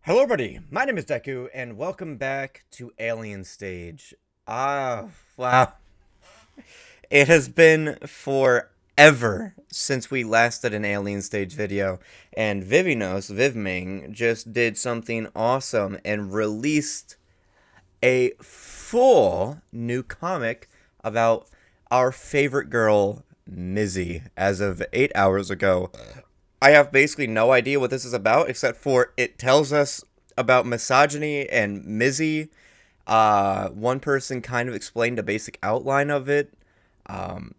Hello everybody, my name is Deku, and welcome back to Alien Stage. Wow. It has been forever since we last did an Alien Stage video, and Vivming, just did something awesome and released a full new comic about our favorite girl, Mizi, as of 8 hours ago. I have basically no idea what this is about, except for it tells us about misogyny and Mizi. One person kind of explained a basic outline of it. Um,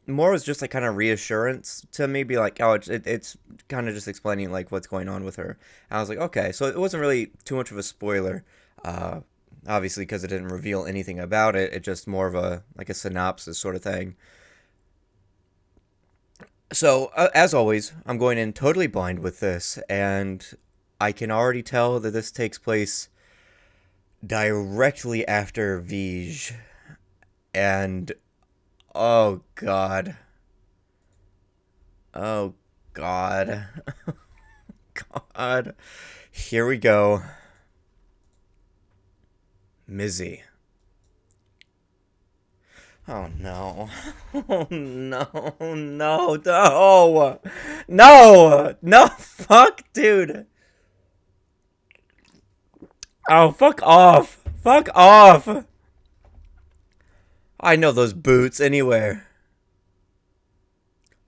More was just like kind of reassurance to me, be like, oh, it's kind of just explaining like what's going on with her. And I was like, okay, so it wasn't really too much of a spoiler. Uh, Obviously, because it didn't reveal anything about it. It just more of a like a synopsis sort of thing. So, as always, I'm going in totally blind with this, and I can already tell that this takes place directly after Vij. And, oh god. Oh god. God. Here we go. Mizi. Oh no. Oh no. No. No. No. No. Fuck, dude. Oh, fuck off. Fuck off. I know those boots anywhere.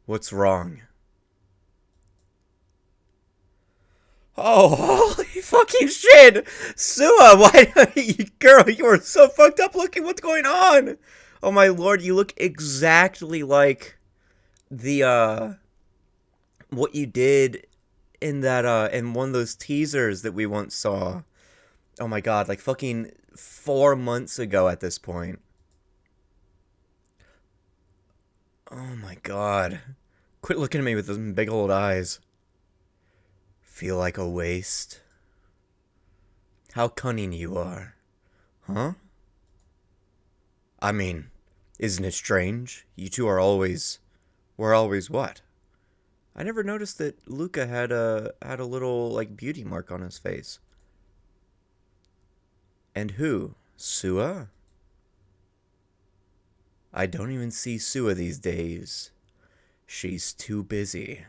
What's wrong? Oh, holy fucking shit! Sua, why, girl, you are so fucked up looking. What's going on? Oh my lord, you look exactly like the, what you did in that, in one of those teasers that we once saw. Oh my god, like fucking 4 months ago at this point. Oh my god. Quit looking at me with those big old eyes. Feel like a waste? How cunning you are. Huh? I mean, isn't it strange? You two are always... We're always what? I never noticed that Luca had a little, like, beauty mark on his face. And who? Sua? I don't even see Sua these days. She's too busy.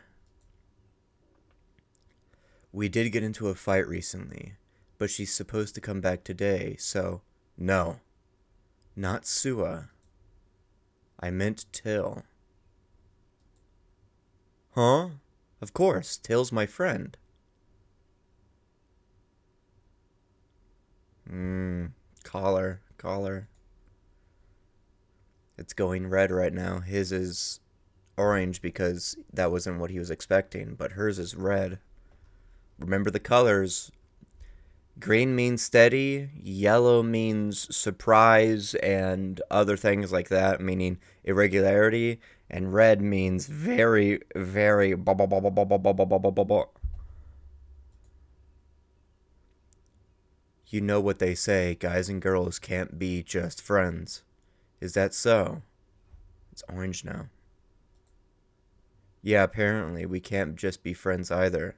We did get into a fight recently, but she's supposed to come back today, so... No. Not Sua. I meant Till. Huh? Of course, Till's my friend. Collar. It's going red right now. His is orange because that wasn't what he was expecting, but hers is red. Remember the colors. Green means steady, yellow means surprise and other things like that, meaning irregularity, and red means very, very blah, blah, blah, blah, blah, blah, blah, blah, blah, blah, blah. You know what they say, guys and girls can't be just friends. Is that so? It's orange now. Yeah, apparently we can't just be friends either.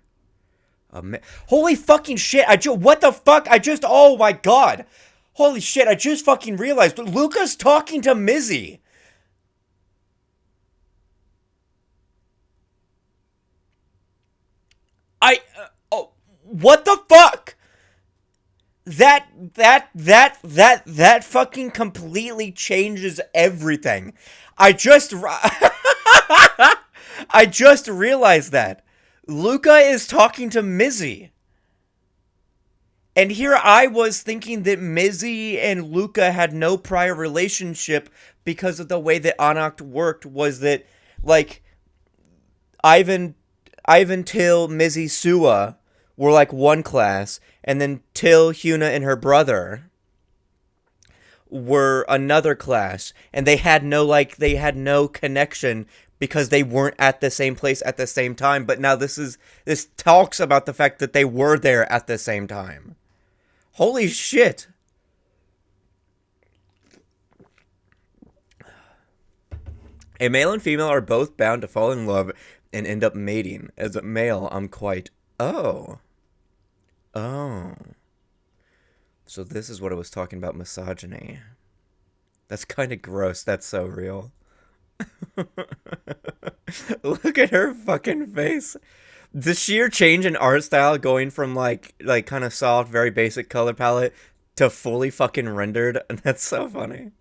Holy fucking shit! What the fuck? Oh my god! Holy shit! I just fucking realized Luca's talking to Mizi. Oh, what the fuck? That fucking completely changes everything. I just I just realized that Luca is talking to Mizi. And here I was thinking that Mizi and Luca had no prior relationship because of the way that Anacht worked, was that, like, Ivan, Till, Mizi, Sua were like one class, and then Till, Huna, and her brother were another class, and they had no connection because they weren't at the same place at the same time. But now this talks about the fact that they were there at the same time. Holy shit. A male and female are both bound to fall in love and end up mating. As a male, I'm quite... Oh. Oh. So this is what I was talking about, misogyny. That's kind of gross. That's so real. Look at her fucking face. The sheer change in art style going from like kind of soft, very basic color palette to fully fucking rendered. That's so funny.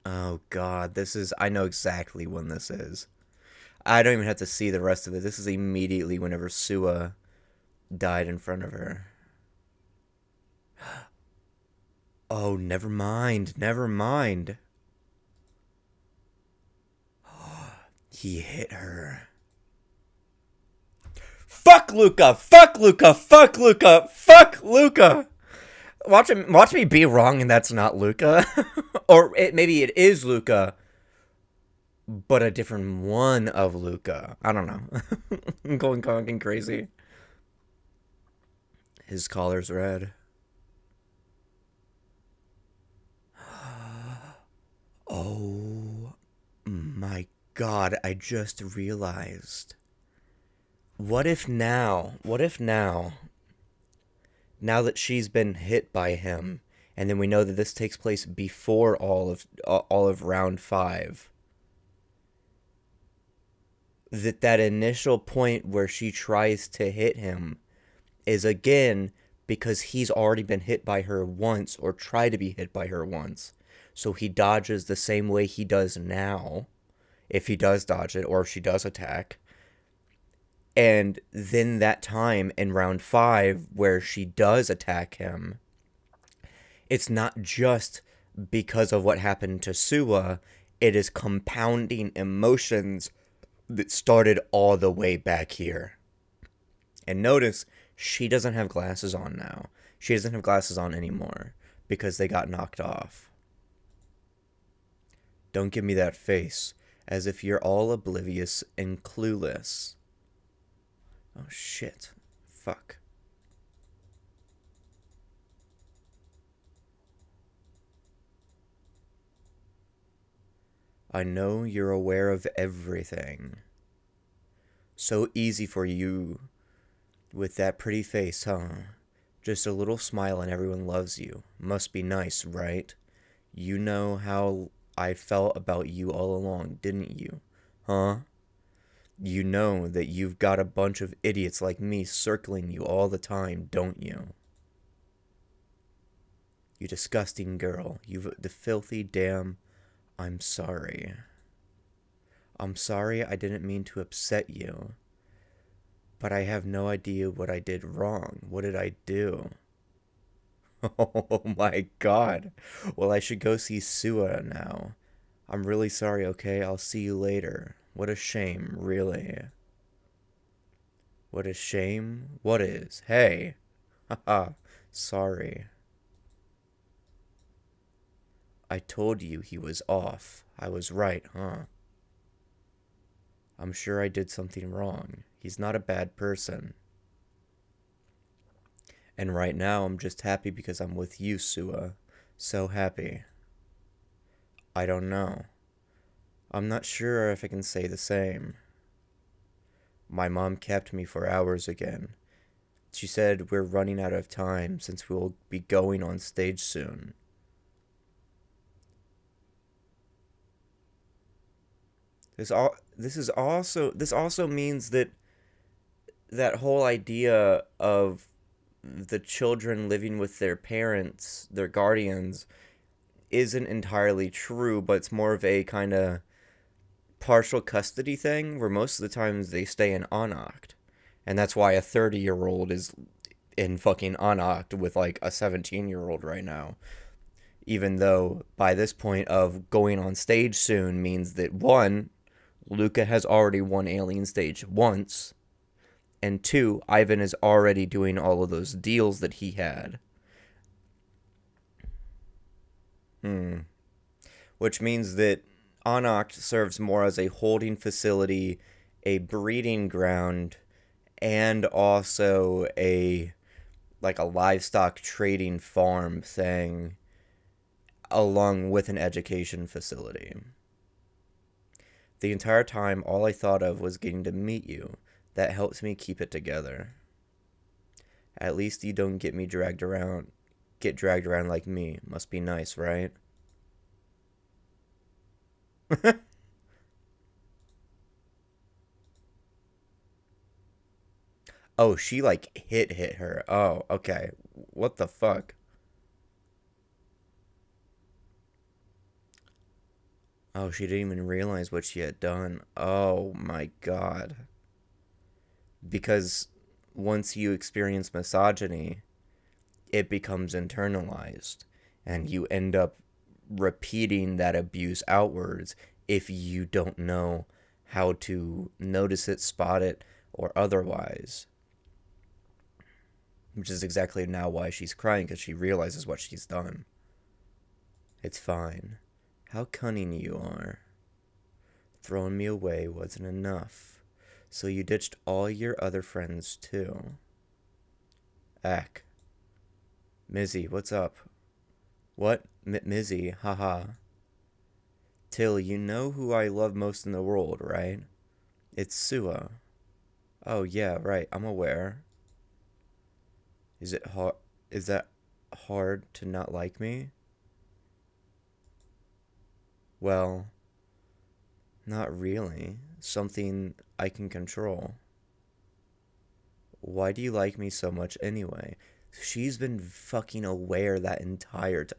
Oh god, this is I know exactly when this is. I don't even have to see the rest of it. This is immediately whenever Sua died in front of her. Oh, never mind. Never mind. He hit her. Fuck Luca! Fuck Luca! Fuck Luca! Fuck Luca! Watch me be wrong, and that's not Luca, or maybe it is Luca, but a different one of Luca. I don't know. I'm going conking crazy. His collar's red. Oh my god! I just realized. What if now? What if now? Now that she's been hit by him, and then we know that this takes place before all of round 5, that initial point where she tries to hit him is again because he's already been hit by her once or tried to be hit by her once. So he dodges the same way he does now, if he does dodge it or if she does attack. And then that time in round 5 where she does attack him, it's not just because of what happened to Sua, it is compounding emotions that started all the way back here. And notice, she doesn't have glasses on now. She doesn't have glasses on anymore because they got knocked off. Don't give me that face, as if you're all oblivious and clueless. Oh shit. Fuck. I know you're aware of everything. So easy for you with that pretty face, huh? Just a little smile and everyone loves you. Must be nice, right? You know how I felt about you all along, didn't you? Huh? You know that you've got a bunch of idiots like me circling you all the time, don't you? You disgusting girl. You the filthy damn... I'm sorry. I'm sorry I didn't mean to upset you. But I have no idea what I did wrong. What did I do? Oh my god. Well, I should go see Sua now. I'm really sorry, okay? I'll see you later. What a shame, really. What a shame? What is? Hey. Haha. Sorry. I told you he was off. I was right, huh? I'm sure I did something wrong. He's not a bad person. And right now, I'm just happy because I'm with you, Sua. So happy. I don't know. I'm not sure if I can say the same. My mom kept me for hours again. She said we're running out of time since we'll be going on stage soon. This also means that that whole idea of the children living with their parents, their guardians, isn't entirely true, but it's more of a kind of partial custody thing where most of the times they stay in Anocht. And that's why a 30-year-old is in fucking Anocht with like a 17-year-old right now. Even though by this point of going on stage soon means that one, Luca has already won Alien Stage once, and two, Ivan is already doing all of those deals that he had. Which means that Anocht serves more as a holding facility, a breeding ground, and also a like a livestock trading farm thing along with an education facility. The entire time, all I thought of was getting to meet you. That helps me keep it together. At least you don't get dragged around like me. Must be nice, right? Oh, she like hit her. Oh, okay. What the fuck? Oh, she didn't even realize what she had done. Oh my god. Because once you experience misogyny, it becomes internalized, and you end up repeating that abuse outwards if you don't know how to notice it, spot it, or otherwise. Which is exactly now why she's crying, because she realizes what she's done. It's fine. How cunning you are. Throwing me away wasn't enough. So you ditched all your other friends too. Ack. Mizi, what's up? What? Mizi, haha. Till, you know who I love most in the world, right? It's Sua. Oh yeah, right, I'm aware. Is it hard? Is that hard to not like me? Well, not really. Something I can control. Why do you like me so much anyway? She's been fucking aware that entire time.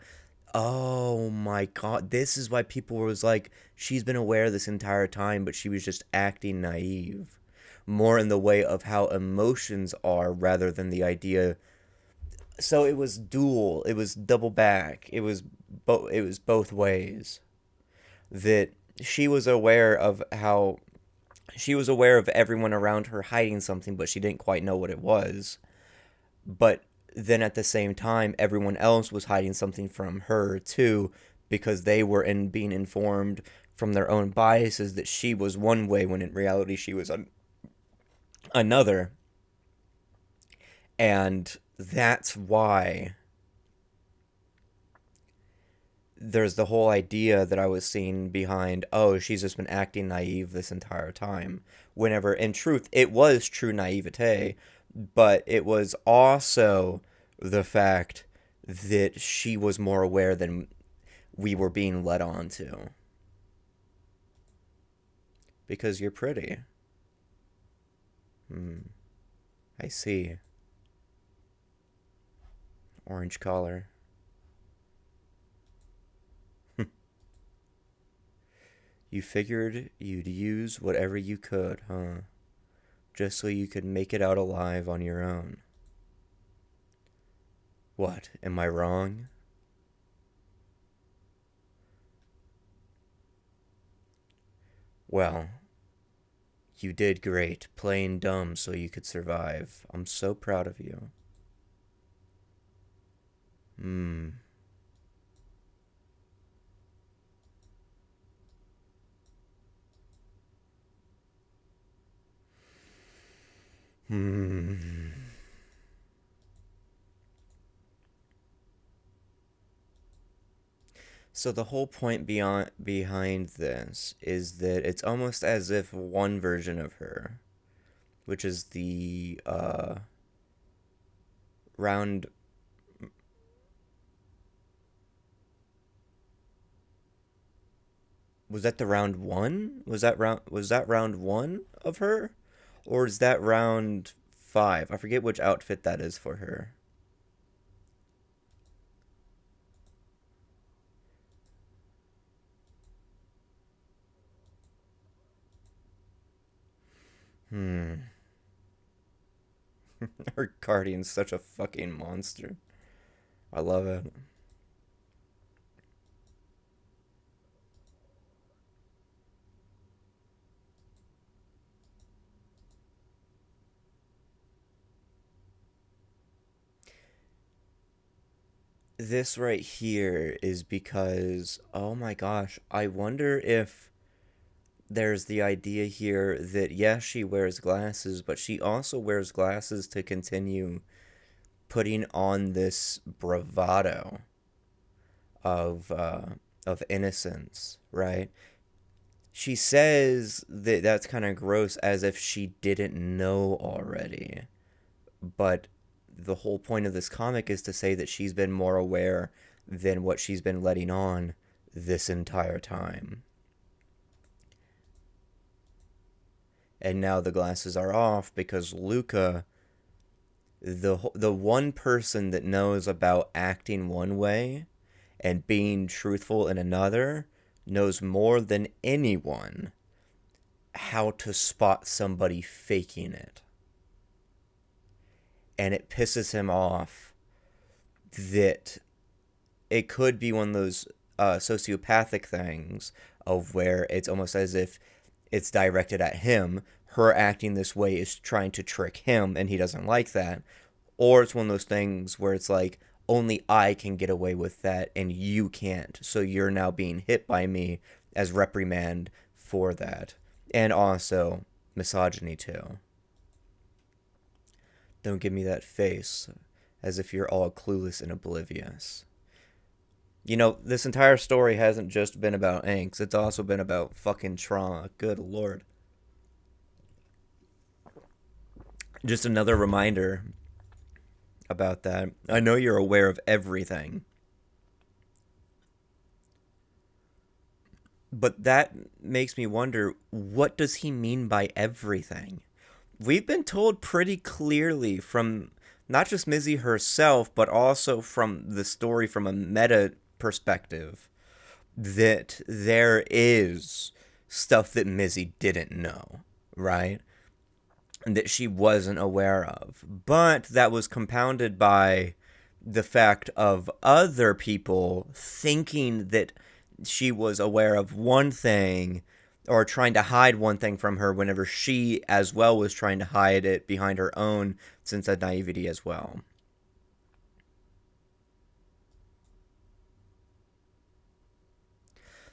Oh my god, this is why people was like, she's been aware this entire time, but she was just acting naive. More in the way of how emotions are rather than the idea. So it was dual, it was double back, it was both ways. That she was aware of how she was aware of everyone around her hiding something, but she didn't quite know what it was. But then at the same time, everyone else was hiding something from her too, because they were being informed from their own biases that she was one way when in reality she was another. And that's why there's the whole idea that I was seeing behind, oh, she's just been acting naive this entire time. Whenever, in truth, it was true naivete, but it was also the fact that she was more aware than we were being led on to. Because you're pretty. Hmm, I see. Orange collar. You figured you'd use whatever you could, huh? Just so you could make it out alive on your own. What, am I wrong? Well, you did great, playing dumb so you could survive. I'm so proud of you. Hmm. Hmm. So the whole point behind this is that it's almost as if one version of her, which is the round, was that the round one? Was that round one of her? Or is that round five? I forget which outfit that is for her. Hmm. Her guardian's such a fucking monster. I love it. This right here is because, oh my gosh, I wonder if there's the idea here that yes, she wears glasses, but she also wears glasses to continue putting on this bravado of uh, of innocence, right? she says that that's kind of gross, as if she didn't know already. But the whole point of this comic is to say that she's been more aware than what she's been letting on this entire time. And now the glasses are off because Luca, the one person that knows about acting one way and being truthful in another, knows more than anyone how to spot somebody faking it. And it pisses him off that it could be one of those sociopathic things of where it's almost as if it's directed at him. Her acting this way is trying to trick him, and he doesn't like that. Or it's one of those things where it's like, only I can get away with that, and you can't. So you're now being hit by me as reprimand for that. And also, misogyny too. Don't give me that face, as if you're all clueless and oblivious. You know, this entire story hasn't just been about angst, it's also been about fucking trauma. Good lord. Just another reminder about that. I know you're aware of everything. But that makes me wonder, what does he mean by everything? We've been told pretty clearly from not just Mizi herself, but also from the story from a meta perspective, that there is stuff that Mizi didn't know, right? That she wasn't aware of. But that was compounded by the fact of other people thinking that she was aware of one thing or trying to hide one thing from her whenever she as well was trying to hide it behind her own sense of naivety as well.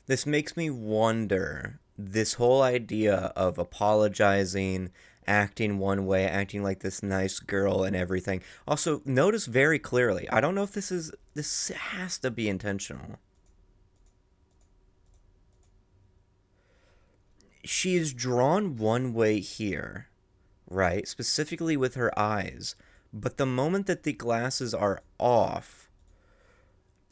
This makes me wonder, this whole idea of apologizing, acting one way, acting like this nice girl and everything. Also, notice very clearly, I don't know if this has to be intentional. She is drawn one way here, right? Specifically with her eyes. But the moment that the glasses are off,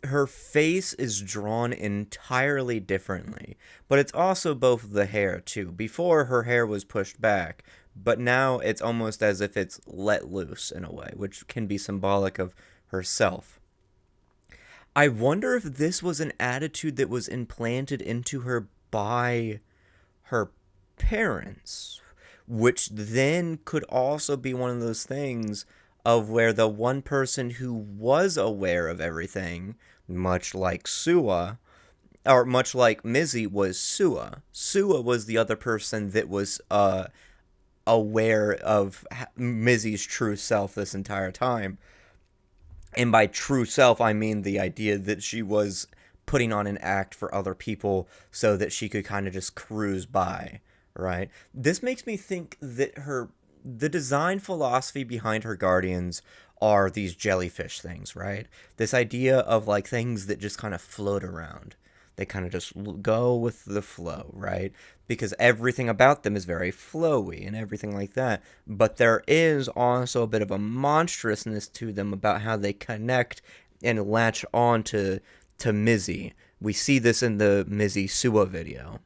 her face is drawn entirely differently. But it's also both the hair, too. Before, her hair was pushed back, but now it's almost as if it's let loose in a way, which can be symbolic of herself. I wonder if this was an attitude that was implanted into her by her parents, which then could also be one of those things of where the one person who was aware of everything, much like Sua, or much like Mizi, was Sua. Sua was the other person that was aware of Mizi's true self this entire time. And by true self, I mean the idea that she was putting on an act for other people so that she could kind of just cruise by, right? This makes me think that the design philosophy behind her guardians are these jellyfish things, right? This idea of like things that just kind of float around. They kind of just go with the flow, right? Because everything about them is very flowy and everything like that. But there is also a bit of a monstrousness to them about how they connect and latch on to Mizi. We see this in the Mizi Sua video.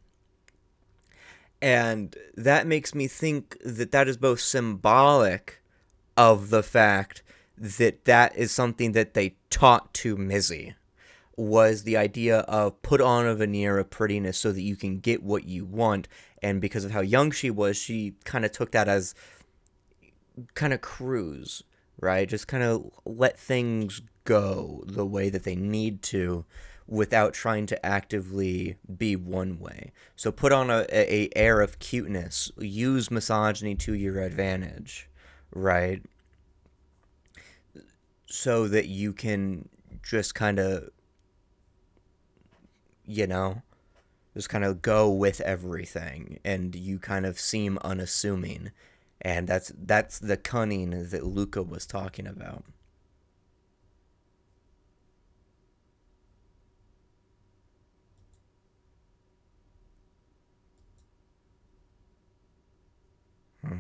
And that makes me think that that is both symbolic of the fact that that is something that they taught to Mizi, was the idea of put on a veneer of prettiness so that you can get what you want. And because of how young she was, she kind of took that as kind of cruise, right? Just kind of let things go the way that they need to without trying to actively be one way. So put on a air of cuteness, use misogyny to your advantage, right? So that you can just kind of, you know, just kind of go with everything, and you kind of seem unassuming. And that's the cunning that Luca was talking about. Mm.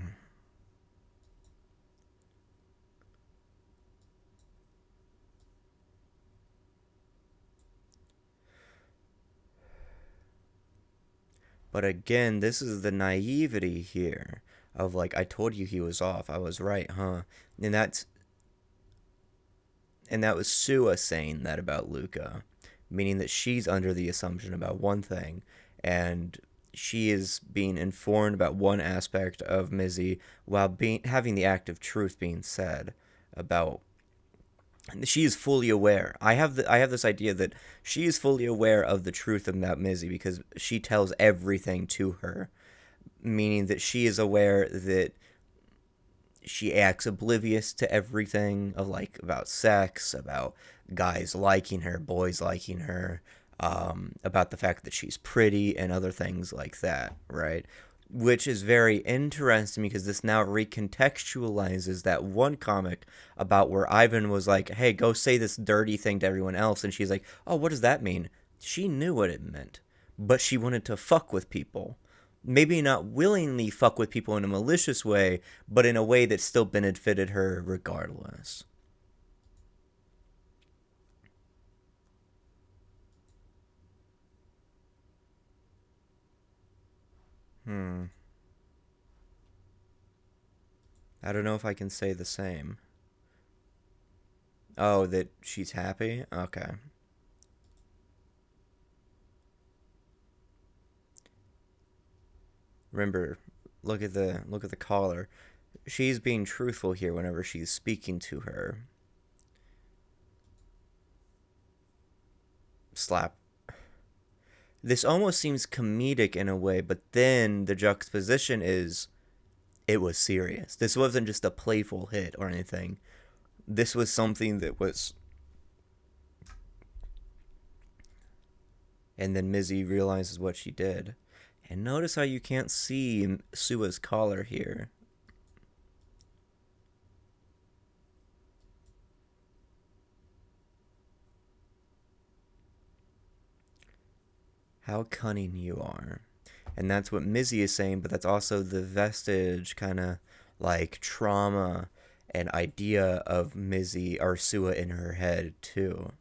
But again, this is the naivety here of like, I told you he was off. I was right, huh? And that's and that was Sua saying that about Luca, meaning that she's under the assumption about one thing, and she is being informed about one aspect of Mizi while being having the act of truth being said about. She is fully aware. I have this idea that she is fully aware of the truth about Mizi because she tells everything to her, meaning that she is aware that she acts oblivious to everything of like about sex, about guys liking her, boys liking her, about the fact that she's pretty and other things like that, right? Which is very interesting because this now recontextualizes that one comic about where Ivan was like, "Hey, go say this dirty thing to everyone else," and she's like, "Oh, what does that mean?" She knew what it meant, but she wanted to fuck with people, maybe not willingly fuck with people in a malicious way, but in a way that still benefited her regardless. Hmm. I don't know if I can say the same. Oh, that she's happy? Okay. Remember, look at the caller. She's being truthful here whenever she's speaking to her. Slap. This almost seems comedic in a way, but then the juxtaposition is it was serious. This wasn't just a playful hit or anything. This was something that was. And then Mizi realizes what she did. And notice how you can't see Sua's collar here. How cunning you are. And that's what Mizi is saying, but that's also the vestige kind of like trauma and idea of Mizi or Sua in her head too.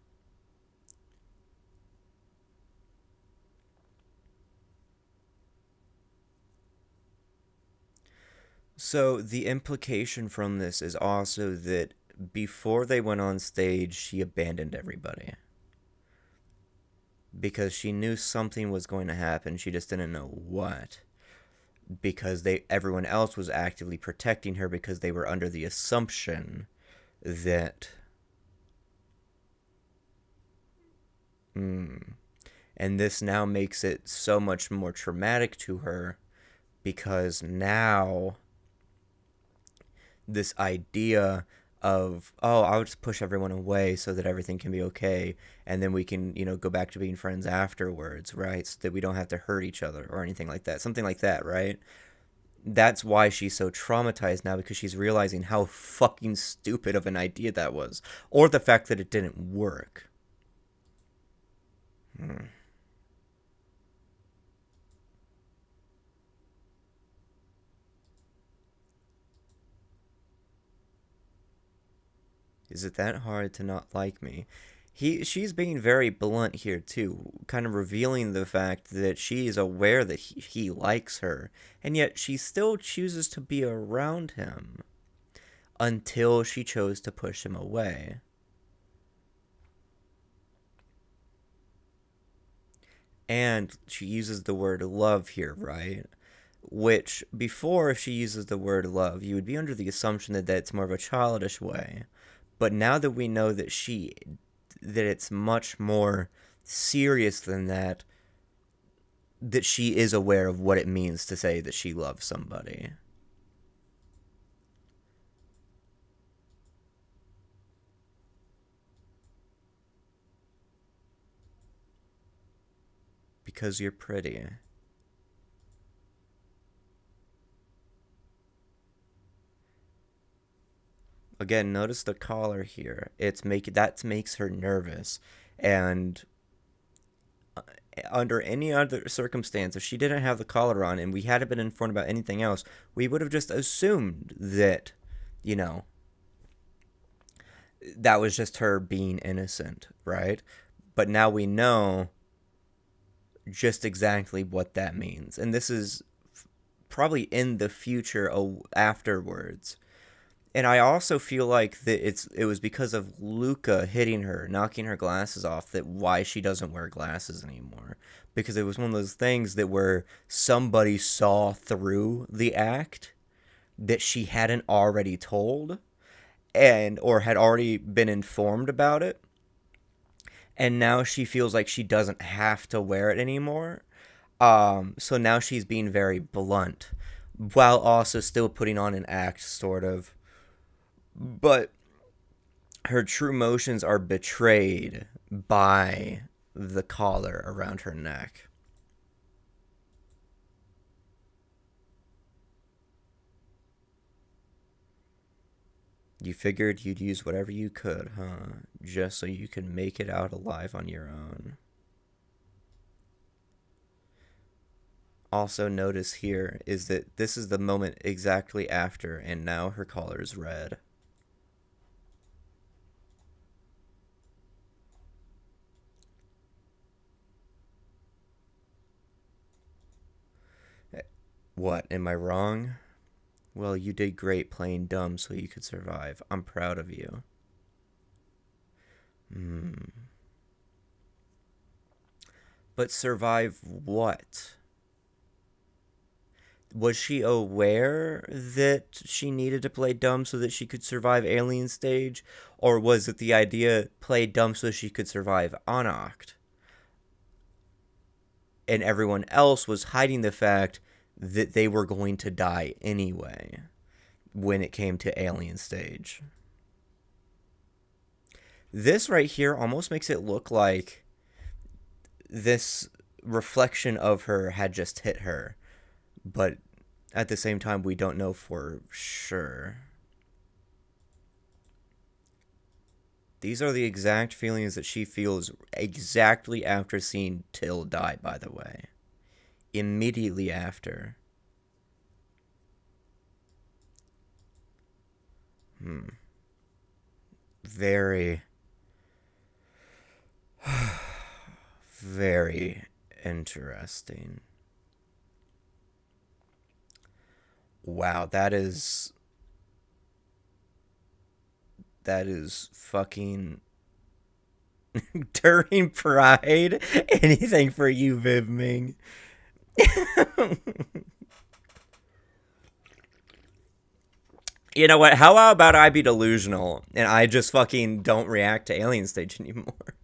So the implication from this is also that before they went on stage, she abandoned everybody because she knew something was going to happen. She just didn't know what. Because they everyone else was actively protecting her because they were under the assumption that mm, and this now makes it so much more traumatic to her because now this idea of I'll just push everyone away so that everything can be okay and then we can go back to being friends afterwards, right? So that we don't have to hurt each other or anything like that, something like that, right? That's why she's so traumatized now because she's realizing how fucking stupid of an idea that was or the fact that it didn't work. Hmm. Is it that hard to not like me? She's being very blunt here too, kind of revealing the fact that she is aware that he likes her, and yet she still chooses to be around him until she chose to push him away. And she uses the word love here, right? Which, before, if she uses the word love, you would be under the assumption that that's more of a childish way. But now that we know that it's much more serious than that, that she is aware of what it means to say that she loves somebody. Because you're pretty. Again, notice the collar here. It's make that makes her nervous, and under any other circumstance, if she didn't have the collar on and we hadn't been informed about anything else, we would have just assumed that, you know, that was just her being innocent, right? But now we know just exactly what that means. And this is probably in the future afterwards. And I also feel like that it was because of Luca hitting her, knocking her glasses off, that why she doesn't wear glasses anymore. Because it was one of those things that where somebody saw through the act that she hadn't already told, and or had already been informed about it. And now she feels like she doesn't have to wear it anymore. So now she's being very blunt, while also still putting on an act, sort of. But her true emotions are betrayed by the collar around her neck. You figured you'd use whatever you could, huh? Just so you could make it out alive on your own. Also notice here is that this is the moment exactly after, and now her collar is red. What, am I wrong? Well, you did great playing dumb so you could survive. I'm proud of you. But survive what? Was she aware that she needed to play dumb so that she could survive Alien Stage? Or was it the idea, play dumb so she could survive Anoct? And everyone else was hiding the fact that they were going to die anyway when it came to Alien Stage. This right here almost makes it look like this reflection of her had just hit her, but at the same time we don't know for sure. These are the exact feelings that she feels exactly after seeing Till die, by the way. Immediately after. Very, very interesting. Wow, that is fucking during Pride. Anything for you, Viv Ming. You know what? How about I be delusional and I just fucking don't react to Alien Stage anymore?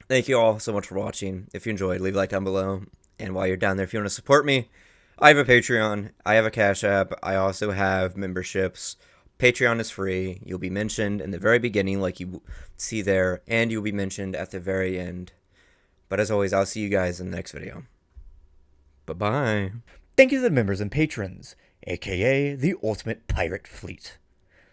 Thank you all so much for watching. If you enjoyed, leave a like down below. And while you're down there, if you want to support me, I have a Patreon. I have a Cash App. I also have memberships. Patreon is free. You'll be mentioned in the very beginning like you see there, and you'll be mentioned at the very end. But as always, I'll see you guys in the next video. Bye-bye. Thank you to the members and patrons, aka the Ultimate Pirate Fleet.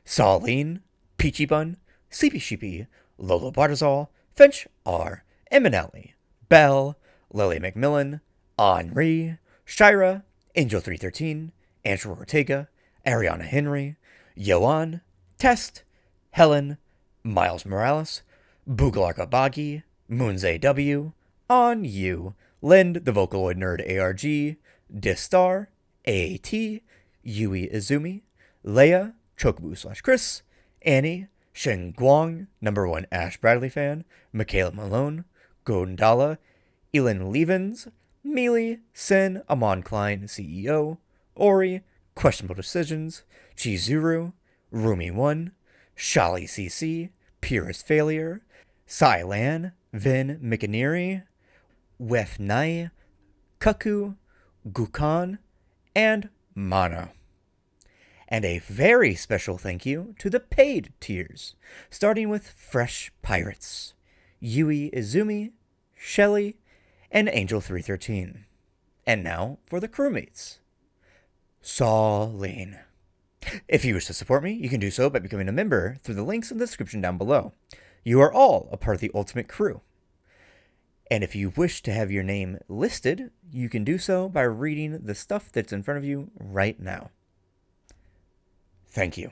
Saline, Peachy Bun, Sleepy Sheepy, Lolo Bartazal, Finch R, Eminelli, Bell, Lily McMillan, Henri, Shira, Angel313, Andrew Ortega, Ariana Henry, Yoan, Test, Helen, Miles Morales, Boogalarka Boggy, Moonze W, On You, Lind, the Vocaloid Nerd ARG, Distar, AAT, Yui Izumi, Leia, Chocobo/Chris, Annie, Shen Guang, #1 Ash Bradley fan, Michaela Malone, Gondala, Elin Levens, Mealy, Sin, Amon Klein, CEO, Ori, Questionable Decisions, Chizuru, Rumi1, Shali CC, Purest Failure, Silan, Vin Mikaniri, Wef Nai, Kaku, Gukan, and Mana. And a very special thank you to the paid tiers, starting with Fresh Pirates, Yui Izumi, Shelly, and Angel313. And now for the crewmates. Saline. If you wish to support me, you can do so by becoming a member through the links in the description down below. You are all a part of the ultimate crew. And if you wish to have your name listed, you can do so by reading the stuff that's in front of you right now. Thank you.